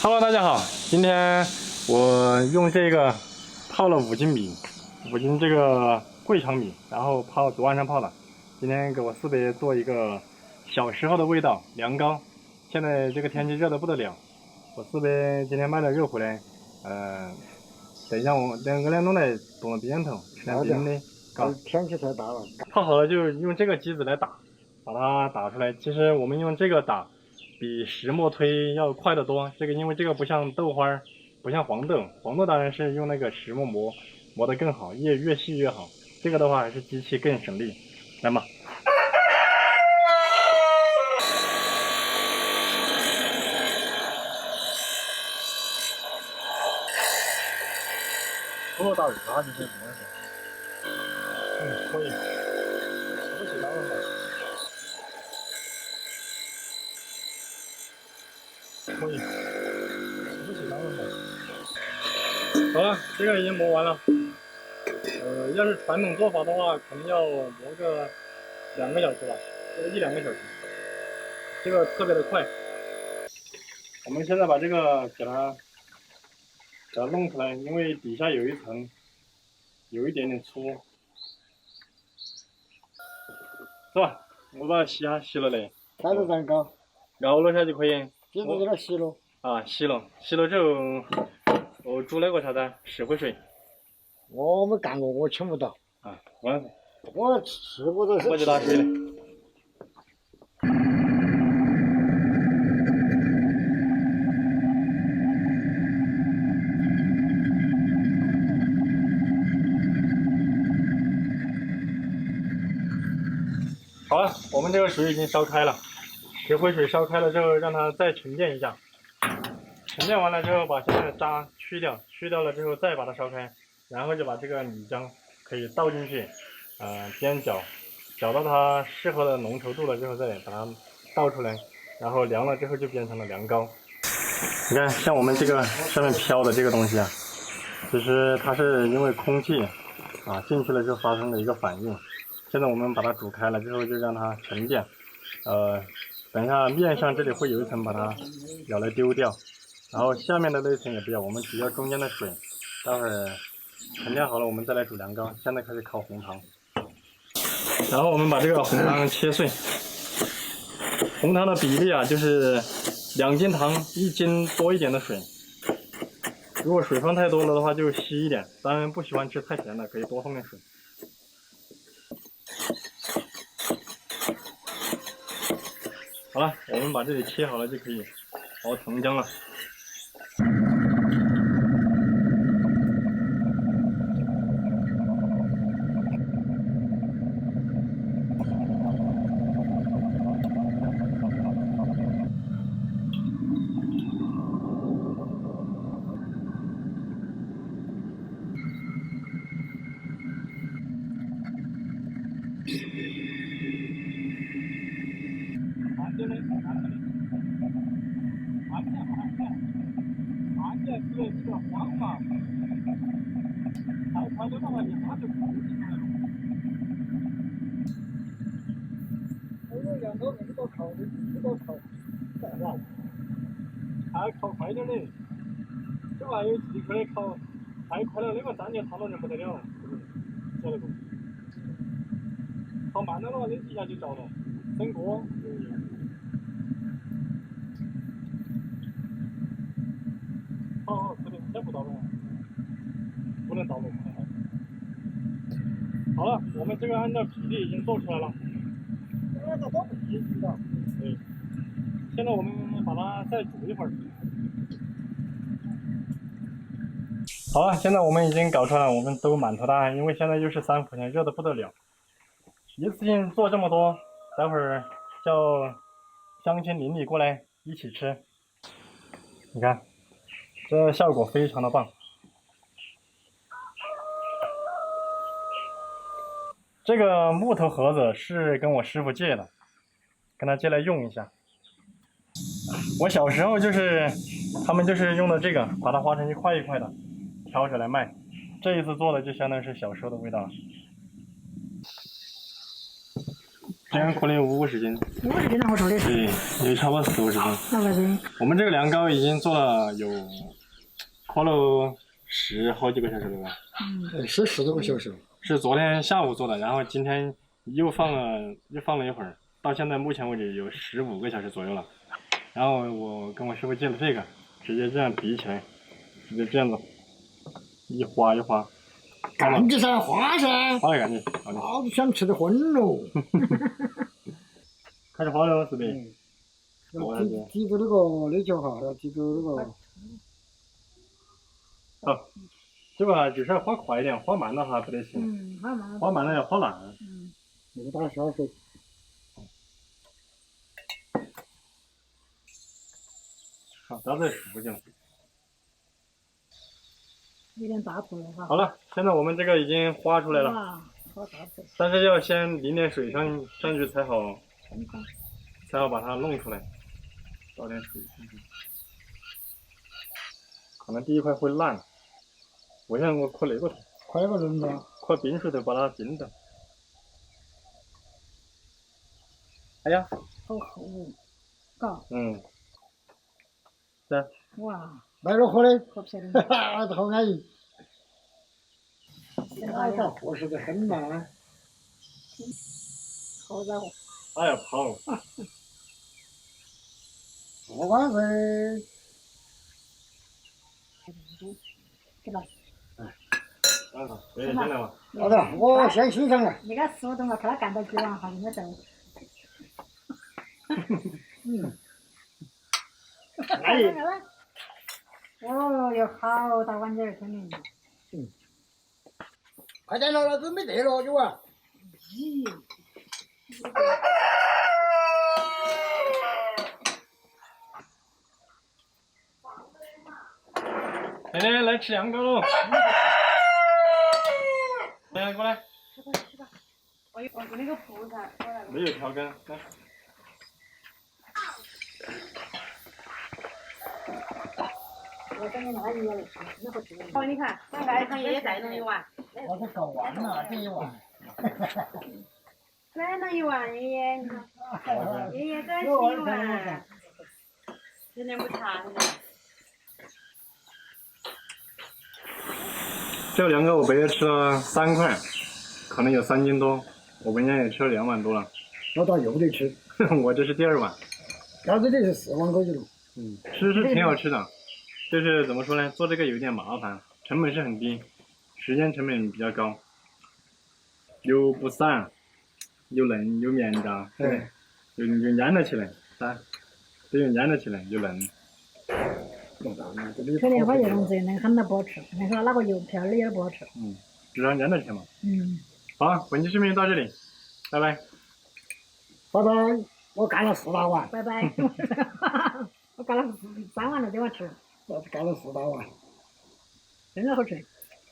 Hello， 大家好，今天我用这个泡了5斤米，5斤这个贵长米，然后昨晚上泡的。今天给我四伯做一个小时候的味道凉糕。现在这个天气热得不得了，我四伯今天买了肉回来，等一下我2个弄来冻到边头，吃点冰的。天气太大了，泡好了就用这个机子来打，把它打出来。其实我们用这个打比石磨推要快得多。因为这个不像豆花，不像黄豆，黄豆当然是用那个石磨磨得更好，越细越好。这个的话还是机器更省力。来嘛。多大热就是这样子。可以。不起来了。可以。不起来了。好了，这个已经磨完了。要是传统做法的话，可能要磨个2个小时吧，1、2个小时。这个特别的快。我们现在把这个给它弄出来，因为底下有一层，有一点点粗，是吧？我把它洗了嘞。开始蛋糕，熬了下就可以。接着给它洗了。洗了之后，我煮那个啥子石灰水。我没干过，我请不到。我试过都是。我就打水了。好了，我们这个水已经烧开了，石灰水烧开了之后，让它再沉淀一下。沉淀完了之后，把现在的渣去掉了之后，再把它烧开，然后就把这个米浆可以倒进去，边搅到它适合的浓稠度了之后，再把它倒出来，然后凉了之后就变成了凉糕。你看，像我们这个上面飘的这个东西啊，其实它是因为空气进去了就发生了一个反应。现在我们把它煮开了之后，就让它沉淀。等一下面上这里会有一层，把它舀来丢掉，然后下面的那层也不要，我们只要中间的水。待会儿沉淀好了，我们再来煮凉糕。现在开始烤红糖，然后我们把这个红糖切碎。红糖的比例就是2斤糖1斤多一点的水。如果水分太多了的话，就稀一点。当然不喜欢吃太甜的，可以多放点水。好了，我们把这里切好了就可以熬糖浆了。关键是这个黄嘛，太快的话，你它就烤起来了。两头这个烤，这个烤，还烤快点嘞，这玩意自己去的烤，太快了，那个蘸料烫到人不得了，晓得不？烤慢了的话，那底下就着了，整锅。好，这边先不倒了，不能倒了。好了，我们这个按照比例已经做出来了。对，现在我们把它再煮一会儿。好了，现在我们已经搞出来了，我们都满头大汗，因为现在又是3伏天，热得不得了。一次性做这么多，待会儿叫乡亲邻里过来一起吃。你看，这效果非常的棒。这个木头盒子是跟我师傅借的，跟他借来用一下。我小时候他们就是用的这个，把它划成一块一块的，挑着来卖。这一次做的就相当于是小时候的味道了。这样可能50斤， 50斤那好做的，对，也差不多40-50斤。那个人我们这个凉糕已经做了有烤了好几个小时了吧？是10多个小时。是昨天下午做的，然后今天又放了一会儿，到现在目前为止有15个小时左右了。然后我跟我师傅借了这个，直接这样提起来，直接这样子一划一划，干的噻，花噻，划得干净，好的，老子想吃的荤喽。开始划了，是的。记住那个内角哈，要记住那个。好，这个就是要划快一点，划慢了哈不得行，划慢了要划烂。那个打消水。好，不要再数去了。有点大坨了哈。好了，现在我们这个已经划出来了，哇，好大坨。但是要先淋点水上去才好把它弄出来，倒点水上去。可能第一块会烂，我现在我磕那个头，快个人吧。磕冰水头把它冰着。哎呀，好厚，嘎。是。哇，来了喝的，好漂亮。哈哈，好安逸。哎呀，合适的很嘛。好家伙。哎呀，跑！好完事。对吧？对，现在嘛。好的，我先欣赏了。那个速度我看他干到几碗哈，应该走。哎。哦哟，好大碗点儿，真的。快点了，准备得了，就啊。咦。奶奶来吃凉糕喽！奶奶过来。吃吧。我那个布噻，没有调羹，来。我感觉那个也来吃，那好吃。哦，你看，俺爱上爷爷再弄一碗，我都搞完了，这一碗。再弄一碗，爷爷，你看，爷爷再吃一碗，有点不差，现在。这个凉糕我白天吃了3块，可能有3斤多，我本家也吃了2碗多了。我倒又得吃。我这是第2碗。要是这是4碗过去了。吃是挺好吃的，就是怎么说呢，做这个有点麻烦，成本是很低，时间成本比较高，又不散，又嫩又绵杂，对，又粘了起来，这又粘了起来又嫩。肯定把这种子能很的不好吃，那个那个油片儿的也不好吃。至少粘了起来嘛。好，本期视频就到这里，拜拜。拜拜，我干了4大碗。拜拜。我干了3碗了，这碗吃了。我干了4大碗。真的好吃。